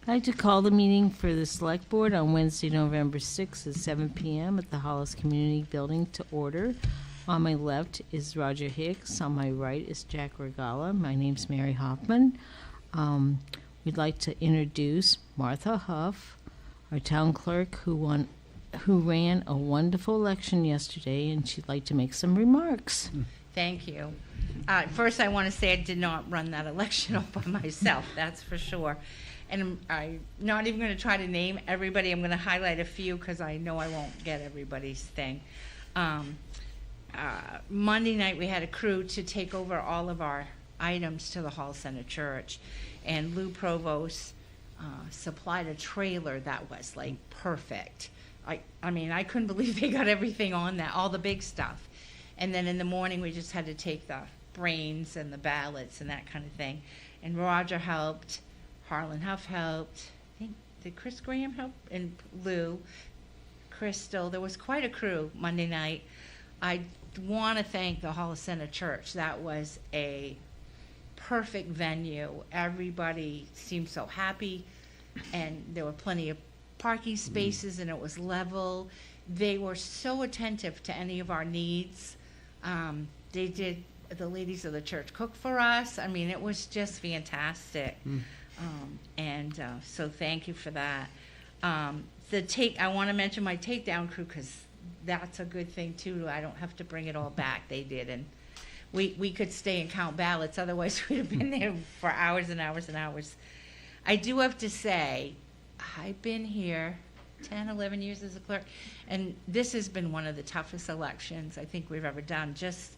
I'd like to call the meeting for the Select Board on Wednesday, November 6th at 7 p.m. at the Hollis Community Building to order. On my left is Roger Hicks. On my right is Jack Regala. My name's Mary Hoffman. We'd like to introduce Martha Huff, our town clerk who ran a wonderful election yesterday, and she'd like to make some remarks. Thank you. First, I want to say I did not run that election all by myself, that's for sure. And I'm not even going to try to name everybody. I'm going to highlight a few because I know I won't get everybody's thing. Monday night, we had a crew to take over all of our items to the Hall Center Church. And Lou Provost supplied a trailer that was like perfect. I mean, I couldn't believe they got everything on that, all the big stuff. And then in the morning, we just had to take the brains and the ballots and that kind of thing. And Roger helped, Harlan Huff helped, I think, did Chris Graham help? And Lou, Crystal, there was quite a crew Monday night. I want to thank the Hollis Center Church. That was a perfect venue. Everybody seemed so happy, and there were plenty of parking spaces, and it was level. They were so attentive to any of our needs. They did, the ladies of the church cook for us. I mean, it was just fantastic. So thank you for that. I want to mention my takedown crew because that's a good thing too. I don't have to bring it all back. They did, and we could stay and count ballots. Otherwise, we'd have been there for hours and hours and hours. I do have to say, I've been here 10, 11 years as a clerk, and this has been one of the toughest elections I think we've ever done. Just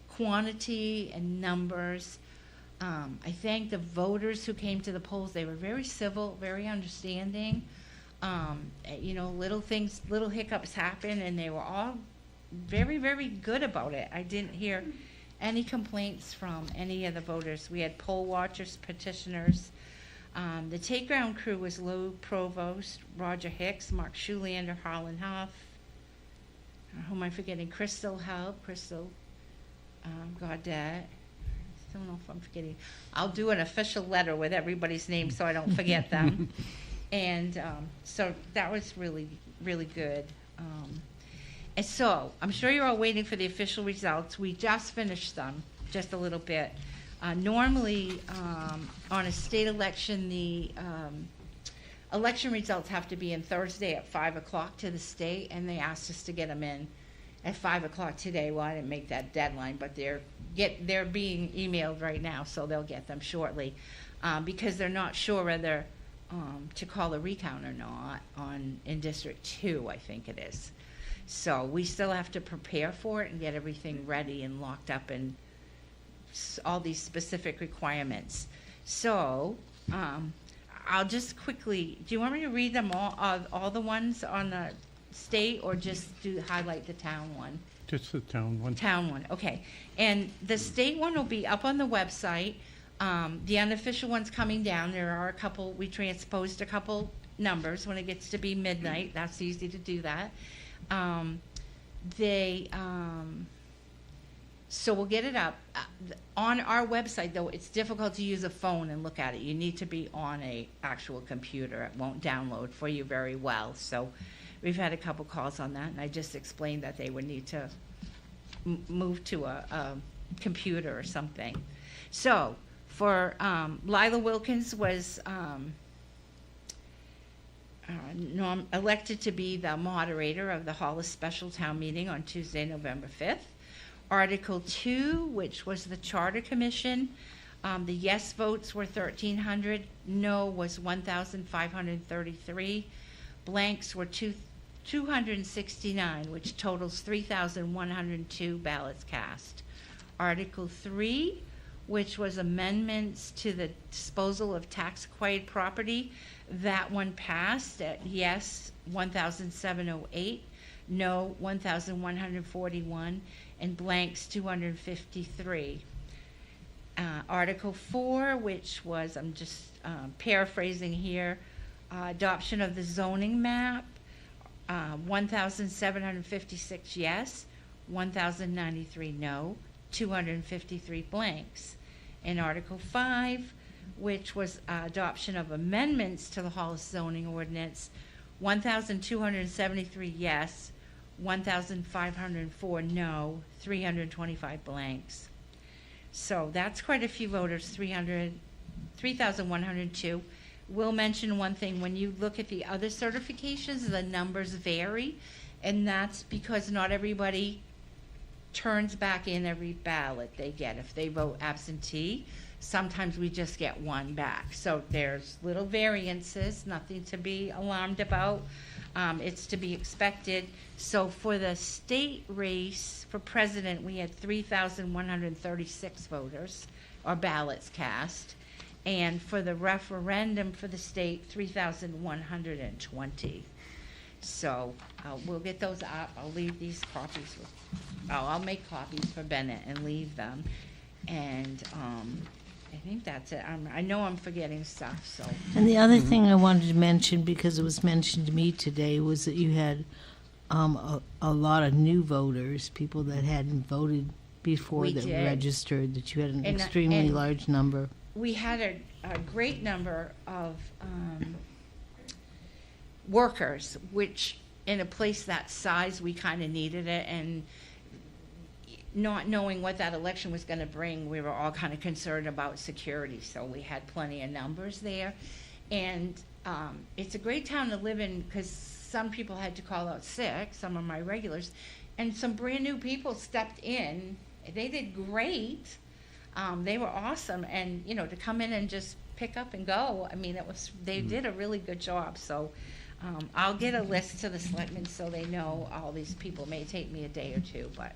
quantity and numbers. I thank the voters who came to the polls. They were very civil, very understanding. Little things, little hiccups happen, and they were all very, very good about it. I didn't hear any complaints from any of the voters. We had poll watchers, petitioners. The takedown crew was Lou Provost, Roger Hicks, Mark Schulander, Harlan Huff. Who am I forgetting? Crystal helped. Crystal Gaudet. I don't know if I'm forgetting. I'll do an official letter with everybody's name so I don't forget them. And so that was really, really good. And so I'm sure you're all waiting for the official results. We just finished them, just a little bit. Normally, on a state election, the election results have to be in Thursday at 5 o'clock to the state, and they asked us to get them in at 5 o'clock today. Well, I didn't make that deadline, but they're being emailed right now, so they'll get them shortly, because they're not sure whether to call a recount or not in District 2, I think it is. So we still have to prepare for it and get everything ready and locked up in all these specific requirements. So I'll just quickly, do you want me to read them all the ones on the state, or just highlight the town one? Just the town one. Town one, okay. And the state one will be up on the website. The unofficial one's coming down. There are a couple, we transposed a couple numbers when it gets to be midnight. That's easy to do that. So we'll get it up. On our website, though, it's difficult to use a phone and look at it. You need to be on a actual computer. It won't download for you very well. So we've had a couple calls on that, and I just explained that they would need to move to a computer or something. So for Lila Wilkins was elected to be the moderator of the Hollis Special Town Meeting on Tuesday, November 5th. Article 2, which was the Charter Commission, the yes votes were 1,300, no was 1,533, blanks were 269, which totals 3,102 ballots cast. Article 3, which was amendments to the disposal of tax-acquired property, that one passed at yes 1,708, no 1,141, and blanks 253. Article 4, which was, I'm just paraphrasing here, adoption of the zoning map, 1,756 yes, 1,093 no, 253 blanks. And Article 5, which was adoption of amendments to the Hollis zoning ordinance, 1,273 yes, 1,504 no, 325 blanks. So that's quite a few voters, 3,102. Will mention one thing, when you look at the other certifications, the numbers vary, and that's because not everybody turns back in every ballot they get. If they vote absentee, sometimes we just get one back. So there's little variances, nothing to be alarmed about. It's to be expected. So for the state race for president, we had 3,136 voters or ballots cast. And for the referendum for the state, 3,120. So we'll get those up. I'll leave these copies with, I'll make copies for Bennett and leave them. And I think that's it. I know I'm forgetting stuff, so. And the other thing I wanted to mention, because it was mentioned to me today, was that you had a lot of new voters, people that hadn't voted before We that did. registered, that you had an And- extremely and- large number. We had a great number of workers, which in a place that size, we kind of needed it. And not knowing what that election was going to bring, we were all kind of concerned about security. So we had plenty of numbers there. And it's a great town to live in because some people had to call out sick, some of my regulars, and some brand new people stepped in. They did great. They were awesome, and you know, to come in and just pick up and go, I mean, they did a really good job. So I'll get a list to the selectmen so they know all these people. It may take me a day or two, but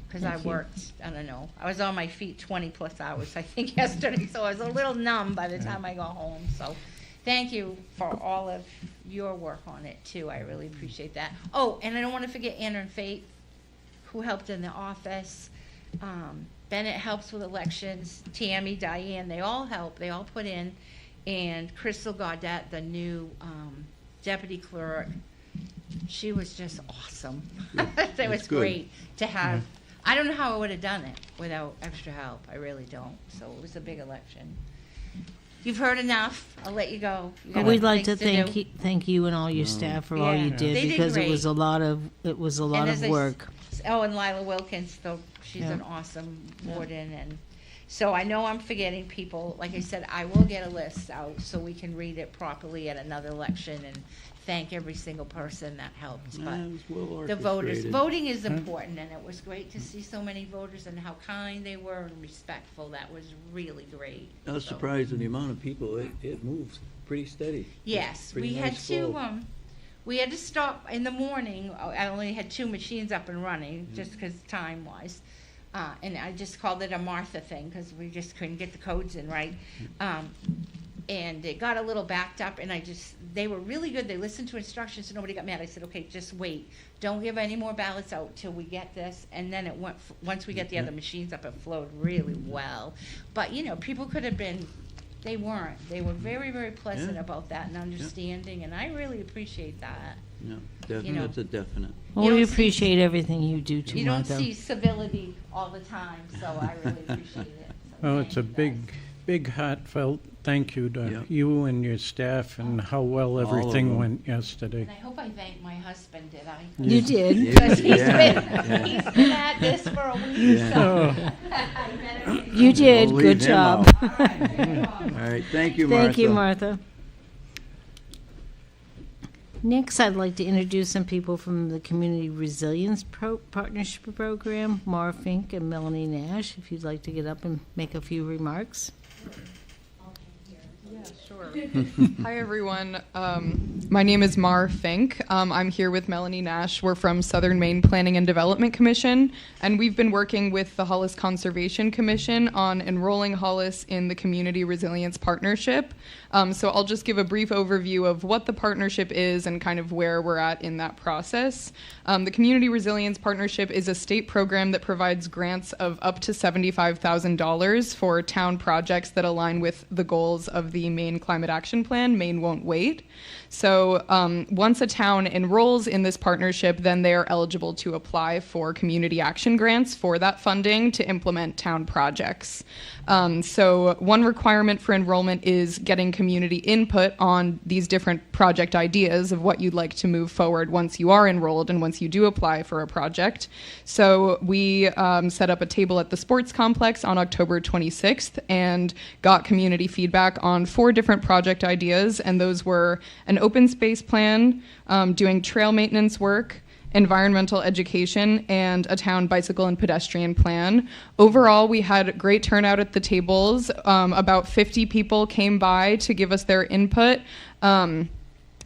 because I Thank you. worked, I don't know, I was on my feet 20 plus hours, I think, yesterday, so I was a little numb by the time I got home. So thank you for all of your work on it too. I really appreciate that. Oh, and I don't want to forget Anna and Faith, who helped in the office. Bennett helps with elections. Tammy, Diane, they all help. They all put in. And Crystal Gaudette, the new deputy clerk, she was just awesome. It was good. great to have. I don't know how I would have done it without extra help. I really don't. So it was a big election. You've heard enough. I'll let you go. You But got we'd like to things do. thank you and all your staff for all you Yeah. did, They did because it great. was a lot of as I s- work. Oh, and Lila Wilkins, though, she's Yeah. an awesome warden, and so I know I'm forgetting people. Like I said, I will get a list out so we can read it properly at another election and thank every single person that helped. But It was well the voters, orchestrated. voting is important, and it was great to see so many voters and how kind they were and respectful. That was really great. I was So- surprised at the amount of people. It moves pretty steady. Yes, Pretty we had nice to, flow. we had to stop in the morning. I only had 2 machines up and running, just because time-wise. And I just called it a Martha thing, because we just couldn't get the codes in right. And it got a little backed up, and they were really good. They listened to instructions, so nobody got mad. I said, okay, just wait. Don't give any more ballots out till we get this. And then it went, once we get the other machines up, it flowed really well. But, you know, people could have been, they weren't. They were very, very pleasant Yeah. about that and understanding, and I really appreciate that. Yeah, You know. that's a definite. Well, You we don't see- appreciate everything you do too, You don't Martha. see civility all the time, so I really appreciate it. So Well, thank it's a you guys. big heartfelt thank you to Yeah. you and your staff and how well of everything them. went yesterday. And I hope I thanked my husband, did I? You did. Because he's Yeah. he's been at this for a week, Yeah. so. Oh, I better- You did. We'll Good leave him job. out. All right, thank you, Martha. Thank you, Martha. Next, I'd like to introduce some people from the Community Resilience Partnership Program, Mara Fink and Melanie Nash, if you'd like to get up and make a few remarks. Yeah, sure. Hi, everyone. My name is Mar Fink. I'm here with Melanie Nash. We're from Southern Maine Planning and Development Commission, and we've been working with the Hollis Conservation Commission on enrolling Hollis in the Community Resilience Partnership. So I'll just give a brief overview of what the partnership is and kind of where we're at in that process. The Community Resilience Partnership is a state program that provides grants of up to $75,000 for town projects that align with the goals of the the Maine Climate Action Plan, Maine Won't Wait. So once a town enrolls in this partnership, then they are eligible to apply for community action grants for that funding to implement town projects. So one requirement for enrollment is getting community input on these different project ideas of what you'd like to move forward once you are enrolled and once you do apply for a project. So we set up a table at the sports complex on October 26th and got community feedback on 4 different project ideas, and those were an open space plan, doing trail maintenance work, environmental education, and a town bicycle and pedestrian plan. Overall, we had great turnout at the tables. About 50 people came by to give us their input.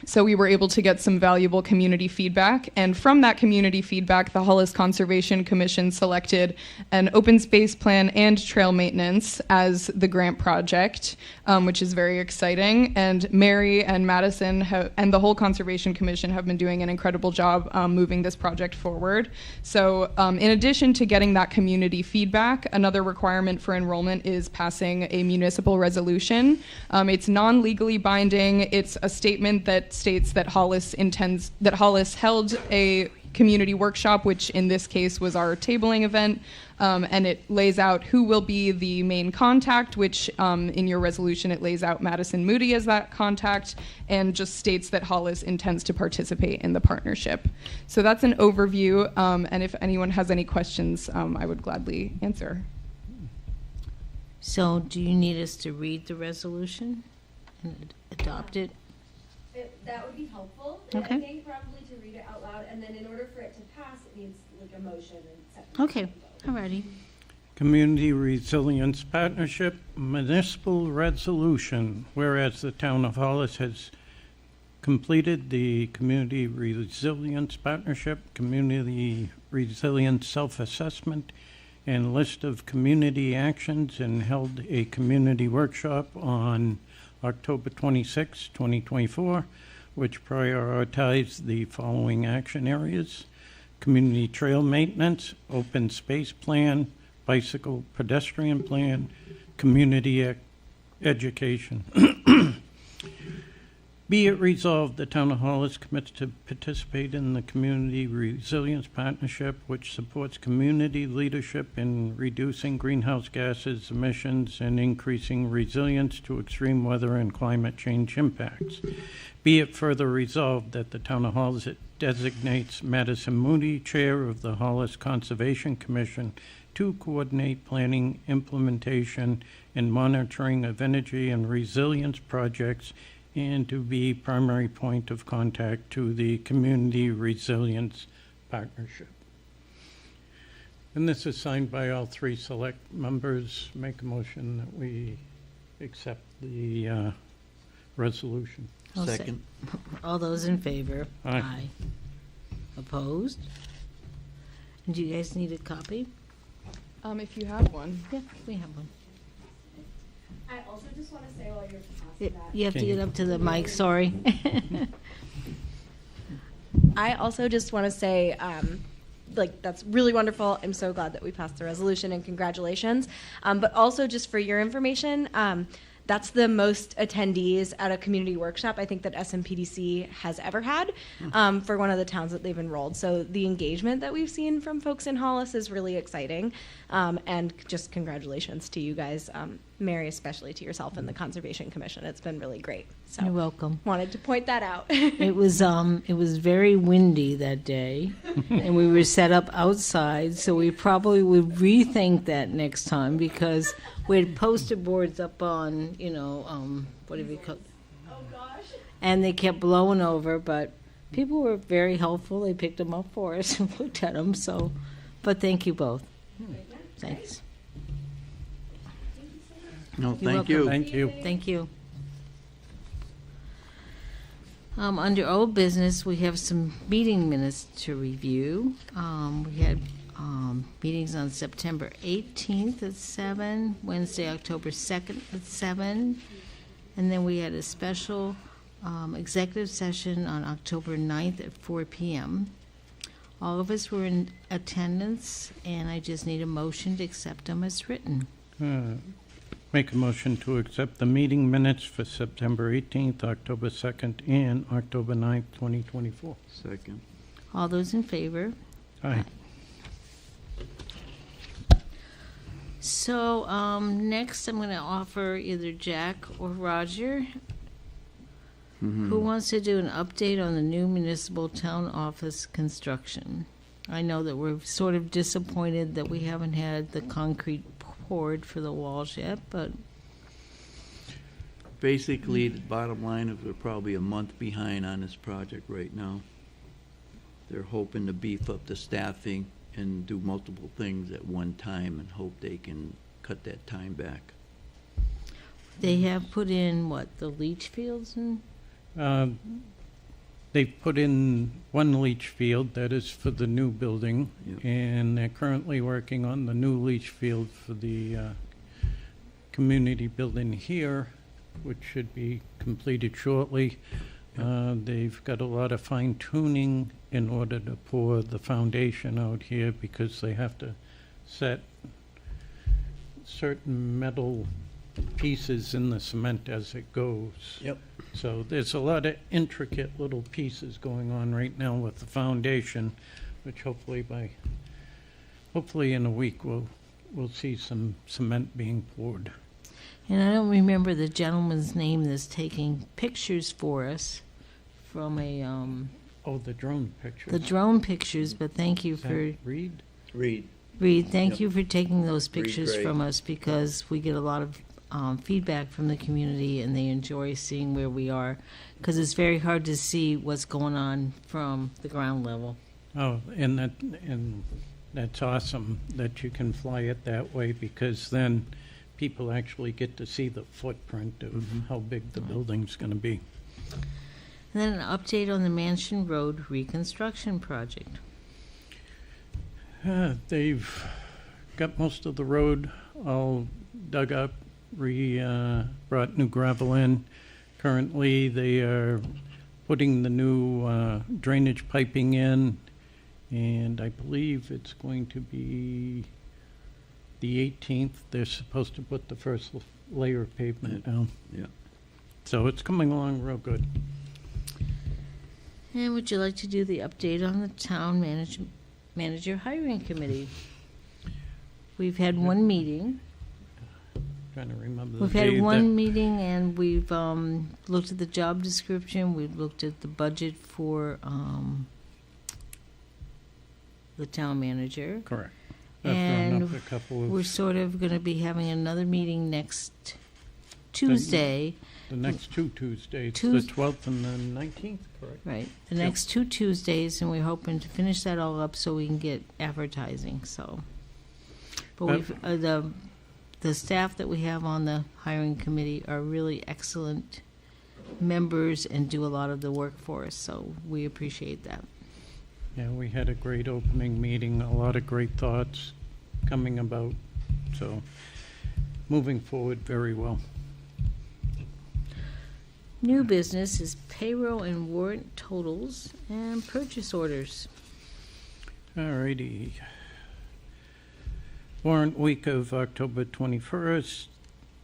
So we were able to get some valuable community feedback. And from that community feedback, the Hollis Conservation Commission selected an open space plan and trail maintenance as the grant project, which is very exciting. And Mary and Madison and the whole Conservation Commission have been doing an incredible job moving this project forward. So in addition to getting that community feedback, another requirement for enrollment is passing a municipal resolution. It's non-legally binding. It's a statement that states that Hollis held a community workshop, which in this case was our tabling event, and it lays out who will be the main contact, which in your resolution it lays out Madison Moody as that contact, and just states that Hollis intends to participate in the partnership. So that's an overview, and if anyone has any questions, I would gladly answer. So do you need us to read the resolution and adopt it? That would be helpful. Okay. I think probably to read it out loud, and then in order for it to pass, it needs like a motion and second. Okay, alrighty. Community Resilience Partnership Municipal Resolution. Whereas the town of Hollis has completed the Community Resilience Partnership, Community Resilience Self-Assessment, and list of community actions, and held a community workshop on October 26, 2024, which prioritized the following action areas: community trail maintenance, open space plan, bicycle pedestrian plan, community education. Be it resolved, the town of Hollis commits to participate in the Community Resilience Partnership, which supports community leadership in reducing greenhouse gases emissions and increasing resilience to extreme weather and climate change impacts. Be it further resolved that the town of Hollis designates Madison Moody, Chair of the Hollis Conservation Commission, to coordinate planning, implementation, and monitoring of energy and resilience projects, and to be primary point of contact to the Community Resilience Partnership. And this is signed by all 3 select members. Make a motion that we accept the resolution. I'll say- Second. All those in favor? Aye. Opposed? Do you guys need a copy? If you have one. Yeah, we have one. I also just want to say while you're Y- passing that. You have to get up to the mic, sorry. I also just want to say, that's really wonderful. I'm so glad that we passed the resolution, and congratulations. But also, just for your information, that's the most attendees at a community workshop I think that SMPDC has ever had for one of the towns that they've enrolled. So the engagement that we've seen from folks in Hollis is really exciting. And just congratulations to you guys, Mary, especially to yourself and the Conservation Commission. It's been really great. So You're welcome. wanted to point that out. It was very windy that day, and we were set up outside, so we probably would rethink that next time, because we had poster boards up on, what do we call? Oh gosh. And they kept blowing over, but people were very helpful. They picked them up for us and looked at them. So, but thank you both. Thanks. No, You're thank you. Thank you. Thank you. Under old business, we have some meeting minutes to review. We had meetings on September 18th at 7, Wednesday, October 2nd at 7, and then we had a special executive session on October 9th at 4 p.m. All of us were in attendance, and I just need a motion to accept them as written. Make a motion to accept the meeting minutes for September 18th, October 2nd, and October 9th, 2024. Second. All those in favor? Aye. So, next I'm going to offer either Jack or Roger. Who wants to do an update on the new municipal town office construction? I know that we're sort of disappointed that we haven't had the concrete poured for the walls yet, but Basically, the bottom line is we're probably a month behind on this project right now. They're hoping to beef up the staffing and do multiple things at one time and hope they can cut that time back. they have put in, what, the leach fields and? They've put in one leach field, that is for the new building, Yep. and they're currently working on the new leach field for the community building here, which should be completed shortly. They've got a lot of fine tuning in order to pour the foundation out here because they have to set certain metal pieces in the cement as it goes. Yep. So there's a lot of intricate little pieces going on right now with the foundation, which hopefully in a week we'll see some cement being poured. And I don't remember the gentleman's name that's taking pictures for us from a, Oh, the drone pictures. the drone pictures, but thank you Is that for, Reed? Reed. Reed, thank Yep. you for taking those Reed pictures Gray. from us because we get a lot of feedback from the community and they enjoy seeing where we are because it's very hard to see what's going on from the ground level. Oh, and that's awesome that you can fly it that way because then people actually get to see the footprint of how big the building's going to be. And then an update on the Mansion Road reconstruction project. They've got most of the road all dug up, brought new gravel in. Currently, they are putting the new drainage piping in, and I believe it's going to be the 18th. They're supposed to put the first layer of pavement down. Yeah. So it's coming along real good. And would you like to do the update on the town manager hiring committee? We've had one meeting. Trying to remember the We've day had that- one meeting and we've looked at the job description, we've looked at the budget for the town manager. Correct. I've drawn up And a couple we're of, sort of going to be having another meeting next Tuesday, the next two Tuesdays, the Tues- 12th and the 19th, correct? right? The Yep. next two Tuesdays, and we're hoping to finish that all up so we can get advertising, so. But we've, the staff that we have on the hiring committee are really excellent members and do a lot of the work for us, so we appreciate that. Yeah, we had a great opening meeting, a lot of great thoughts coming about, so moving forward very well. New business is payroll and warrant totals and purchase orders. All righty. Warrant week of October 21st,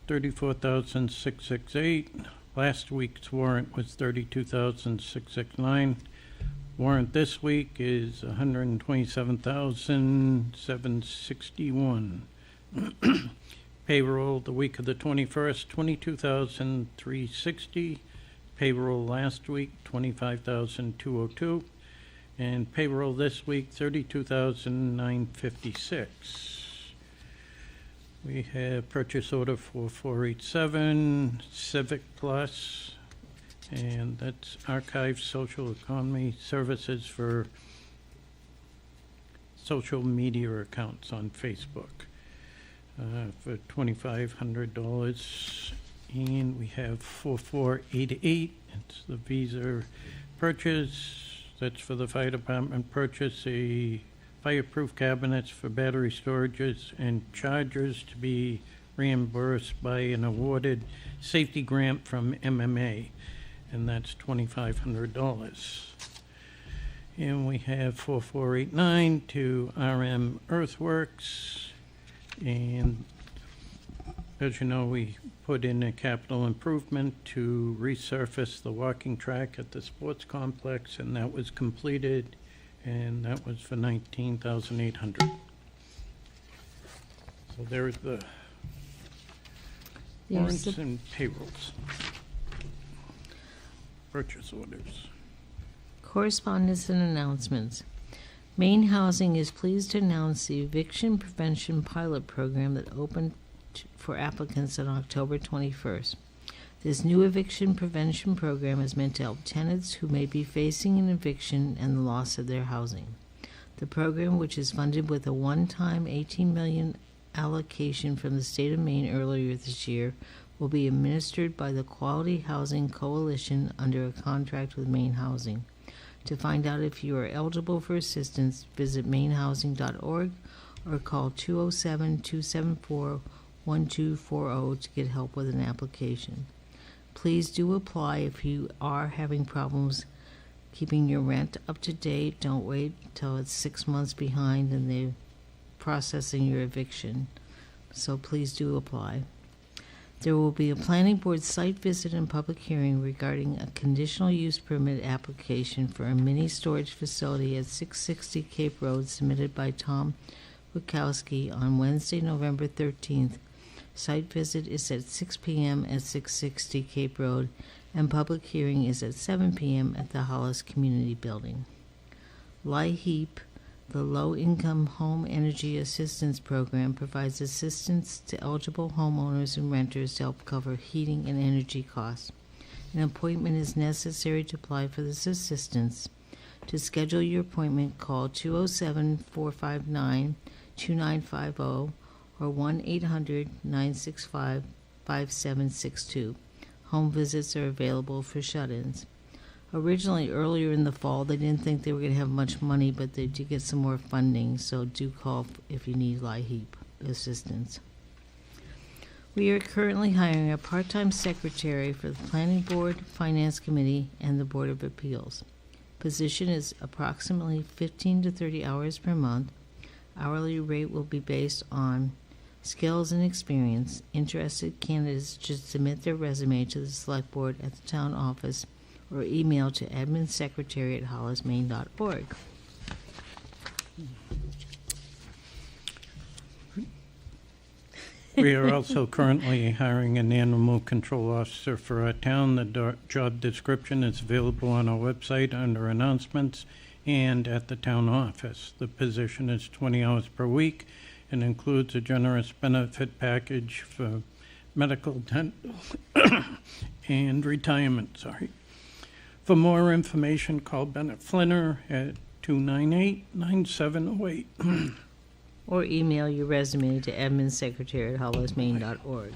34,668. Last week's warrant was 32,669. Warrant this week is 127,761. Payroll the week of the 21st, 22,360. Payroll last week, 25,202. And payroll this week, 32,956. We have purchase order for 487 Civic Plus, and that's Archive Social Economy Services for social media accounts on Facebook for $2,500. And we have 4488, it's the Visa purchase, that's for the fire department purchase, a fireproof cabinets for battery storages and chargers to be reimbursed by an awarded safety grant from MMA, and that's $2,500. And we have 4489 to RM Earthworks, and as you know, we put in a capital improvement to resurface the walking track at the sports complex, and that was completed, and that was for $19,800. So there's the There's warrants the- and payrolls. Purchase orders. Correspondence and announcements. Maine Housing is pleased to announce the eviction prevention pilot program that opened for applicants on October 21st. This new eviction prevention program is meant to help tenants who may be facing an eviction and the loss of their housing. The program, which is funded with a one-time $18 million allocation from the state of Maine earlier this year, will be administered by the Quality Housing Coalition under a contract with Maine Housing. To find out if you are eligible for assistance, visit mainehousing.org or call 207-274-1240 to get help with an application. Please do apply if you are having problems keeping your rent up to date. Don't wait till it's 6 months behind and they're processing your eviction. So please do apply. There will be a planning board site visit and public hearing regarding a conditional use permit application for a mini storage facility at 660 Cape Road submitted by Tom Wachowski on Wednesday, November 13th. Site visit is at 6 p.m. at 660 Cape Road, and public hearing is at 7 p.m. at the Hollis Community Building. LIHEAP, the Low Income Home Energy Assistance Program, provides assistance to eligible homeowners and renters to help cover heating and energy costs. An appointment is necessary to apply for this assistance. To schedule your appointment, call 207-459-2950 or 1-800-965-5762. Home visits are available for shut-ins. Originally, earlier in the fall, they didn't think they were going to have much money, but they did get some more funding, so do call if you need LIHEAP assistance. We are currently hiring a part-time secretary for the Planning Board, Finance Committee, and the Board of Appeals. Position is approximately 15 to 30 hours per month. Hourly rate will be based on skills and experience. Interested candidates should submit their resume to the Select Board at the town office or email to adminsecretary@hollismaine.org. We are also currently hiring an animal control officer for our town. The job description is available on our website under announcements and at the town office. The position is 20 hours per week and includes a generous benefit package for medical, dental, and retirement. For more information, call Bennett Flinner at 298-9708. Or email your resume to adminsecretary@hollismaine.org.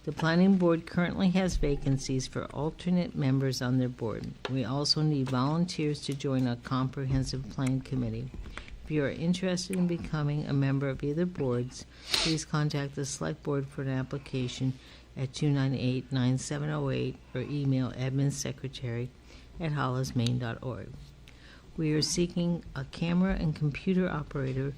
The Planning Board currently has vacancies for alternate members on their board. We also need volunteers to join a comprehensive plan committee. If you are interested in becoming a member of either boards, please contact the Select Board for an application at 298-9708 or email adminsecretary@hollismaine.org. We are seeking a camera and computer operator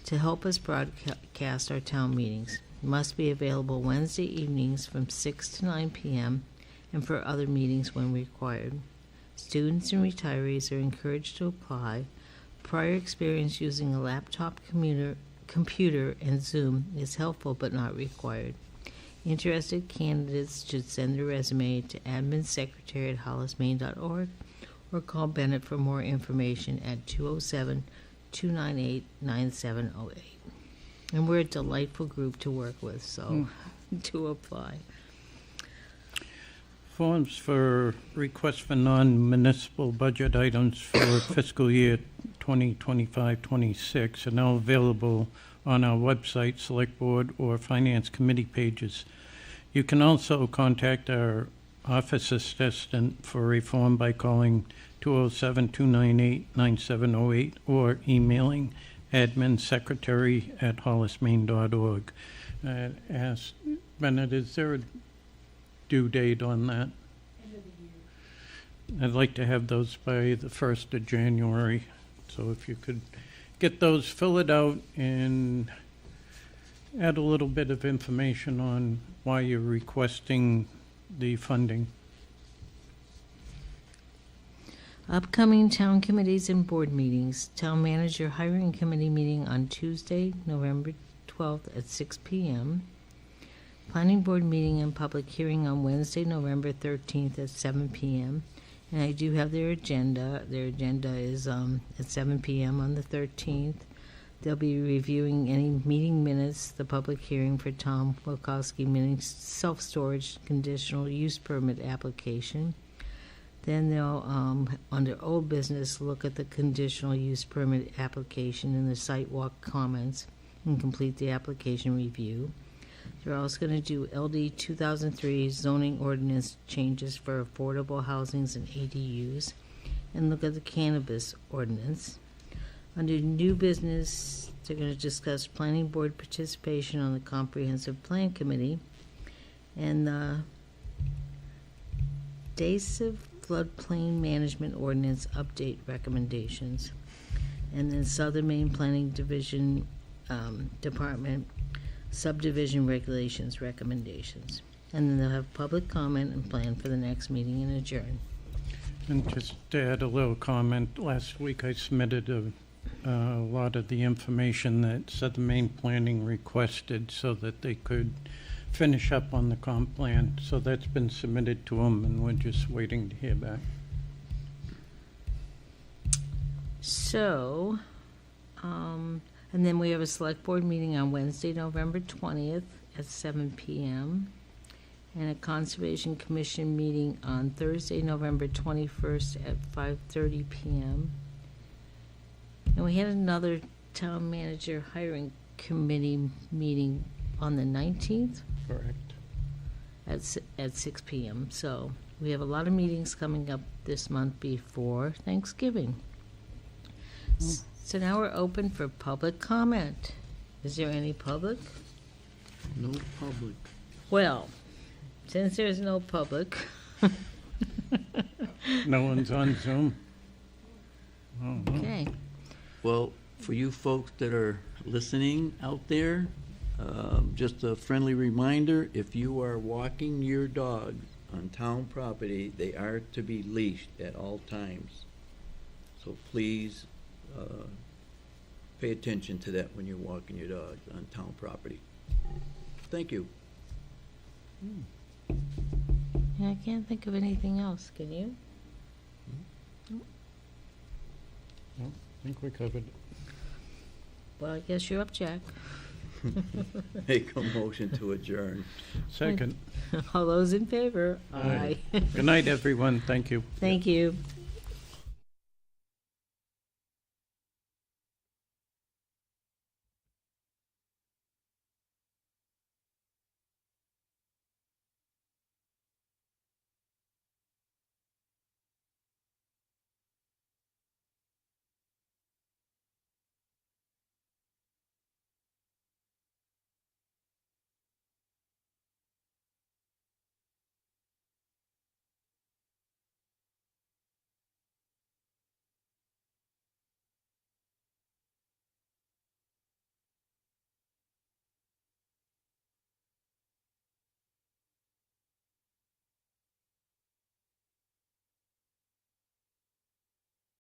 to help us broadcast our town meetings. Must be available Wednesday evenings from 6 to 9 p.m. and for other meetings when required. Students and retirees are encouraged to apply. Prior experience using a laptop computer and Zoom is helpful but not required. Interested candidates should send their resume to adminsecretary@hollismaine.org or call Bennett for more information at 207-298-9708. And we're a delightful group to work with, so do apply. Forms for requests for non-municipal budget items for fiscal year 2025-26 are now available on our website, Select Board, or Finance Committee pages. You can also contact our office assistant for a form by calling 207-298-9708 or emailing adminsecretary@hollismaine.org. Ask Bennett, is there a due date on that? End of the year. I'd like to have those by the 1st of January. So if you could get those, fill it out, and add a little bit of information on why you're requesting the funding. Upcoming town committees and board meetings. Town manager hiring committee meeting on Tuesday, November 12th at 6 p.m. Planning board meeting and public hearing on Wednesday, November 13th at 7 p.m. And I do have their agenda. Their agenda is at 7 p.m. on the 13th. They'll be reviewing any meeting minutes, the public hearing for Tom Wilkowski mini self-storage conditional use permit application. Then they'll, under old business, look at the conditional use permit application and the site walk comments and complete the application review. They're also going to do LD 2003 zoning ordinance changes for affordable housings and ADUs and look at the cannabis ordinance. Under new business, they're going to discuss planning board participation on the comprehensive plan committee and the Dasiv floodplain management ordinance update recommendations. And then Southern Maine Planning Division Department subdivision regulations recommendations. And then they'll have public comment and plan for the next meeting and adjourn. And just to add a little comment, last week I submitted a lot of the information that Southern Maine Planning requested so that they could finish up on the comp plan. So that's been submitted to them, and we're just waiting to hear back. So, and then we have a select board meeting on Wednesday, November 20th at 7 p.m. and a conservation commission meeting on Thursday, November 21st at 5:30 p.m. And we had another town manager hiring committee meeting on the 19th Correct. at 6 p.m. So we have a lot of meetings coming up this month before Thanksgiving. So now we're open for public comment. Is there any public? No public. Well, since there's no public, No one's on Zoom? Oh, no. okay. Well, for you folks that are listening out there, just a friendly reminder, if you are walking your dog on town property, they are to be leashed at all times. So please, pay attention to that when you're walking your dog on town property. Thank you. Yeah, I can't think of anything else, can you? I think we covered it. Well, I guess you're up, Jack. Make a motion to adjourn. Second. All those in favor? Aye. Good night, everyone. Thank you. Thank you.